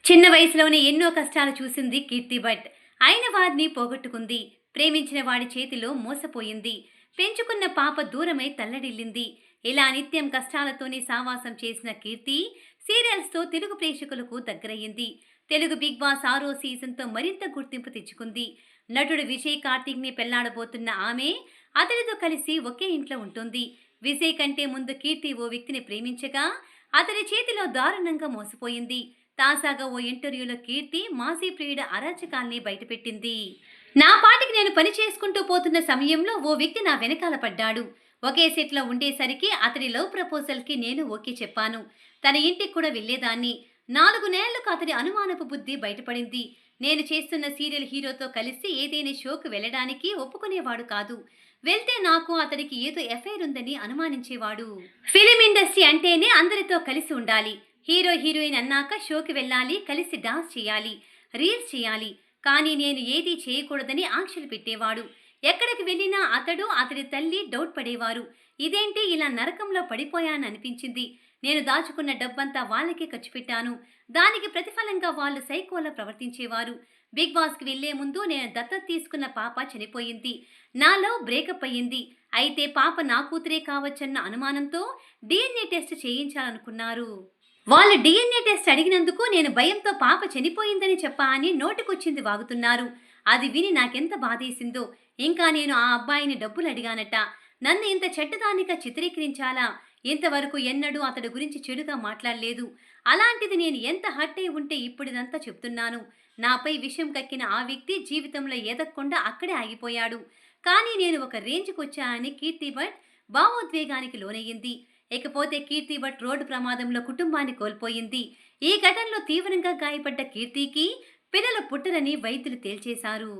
చిన్న వయసులోనే ఎన్నో కష్టాలు చూసింది కీర్తి భట్. అయిన వారిని పోగొట్టుకుంది. ప్రేమించిన వాడి చేతిలో మోసపోయింది. పెంచుకున్న పాప దూరమై తల్లడిల్లింది. ఇలా నిత్యం కష్టాలతోనే సావాసం చేసిన కీర్తి సీరియల్స్తో తెలుగు ప్రేక్షకులకు దగ్గరయ్యింది. తెలుగు బిగ్ బాస్ 6వ సీజన్తో మరింత గుర్తింపు తెచ్చుకుంది. నటుడు విజయ్ కార్తీక్ని పెళ్లాడబోతున్న ఆమె అతడితో కలిసి ఒకే ఇంట్లో ఉంటుంది. విజయ్ కంటే ముందు కీర్తి ఓ వ్యక్తిని ప్రేమించగా అతడి చేతిలో దారుణంగా మోసపోయింది. తాజాగా ఓ ఇంటర్వ్యూలో కీర్తి మాజీ ప్రియుడి అరాచకాల్ని బయటపెట్టింది. నా పాటికి నేను పని చేసుకుంటూ పోతున్న సమయంలో ఓ వ్యక్తి నా వెనకాల పడ్డాడు. ఒకే సెట్లో ఉండేసరికి అతడి లవ్ ప్రపోజల్కి నేను ఓకే చెప్పాను. తన ఇంటికి కూడా వెళ్లేదాన్ని. 4 నెలలకు అతడి అనుమానపు బుద్ధి బయటపడింది. నేను చేస్తున్న సీరియల్ హీరోతో కలిసి ఏదైనా షోకు వెళ్ళడానికి ఒప్పుకునేవాడు కాదు. వెళ్తే నాకు అతడికి ఏదో ఎఫైర్ ఉందని అనుమానించేవాడు. ఫిలిం ఇండస్ట్రీ అంటేనే అందరితో కలిసి ఉండాలి. హీరో హీరోయిన్ అన్నాక షోకి వెళ్ళాలి, కలిసి డాన్స్ చేయాలి, రీల్స్ చేయాలి. కానీ నేను ఏదీ చేయకూడదని ఆంక్షలు పెట్టేవాడు. ఎక్కడికి వెళ్ళినా అతడు అతడి తల్లి డౌట్ పడేవారు. ఇదేంటి ఇలా నరకంలో పడిపోయాననిపించింది. నేను దాచుకున్న డబ్బంతా వాళ్ళకే ఖర్చు పెట్టాను. దానికి ప్రతిఫలంగా వాళ్ళు సైకోలా ప్రవర్తించేవారు. బిగ్ బాస్కి వెళ్లే ముందు నేను దత్తత తీసుకున్న పాప చనిపోయింది. నాలో బ్రేకప్ అయ్యింది. అయితే పాప నా కూతురే కావచ్చన్న అనుమానంతో డిఎన్ఏ టెస్ట్ చేయించాలనుకున్నారు. వాళ్ళు డిఎన్ఏ టెస్ట్ అడిగినందుకు నేను భయంతో పాప చనిపోయిందని చెప్పా అని నోటికొచ్చింది వాగుతున్నారు. అది విని నాకెంత బాధేసిందో. ఇంకా నేను ఆ అబ్బాయిని డబ్బులు అడిగానట. నన్ను ఇంత చెడ్డదానిగా చిత్రీకరించాలా? ఇంతవరకు ఎన్నడూ అతడి గురించి చెడుగా మాట్లాడలేదు. అలాంటిది నేను ఎంత హర్ట్ అయి ఉంటే ఇప్పుడిదంతా చెప్తున్నాను. నాపై విషం కక్కిన ఆ వ్యక్తి జీవితంలో ఎదగకుండా అక్కడే ఆగిపోయాడు. కానీ నేను ఒక రేంజ్కి వచ్చానని కీర్తి భట్ భావోద్వేగానికి లోనయ్యింది. ఇకపోతే కీర్తి భట్ రోడ్డు ప్రమాదంలో కుటుంబాన్ని కోల్పోయింది. ఈ ఘటనలో తీవ్రంగా గాయపడ్డ కీర్తికి పిల్లలు పుట్టరని వైద్యులు తేల్చేశారు.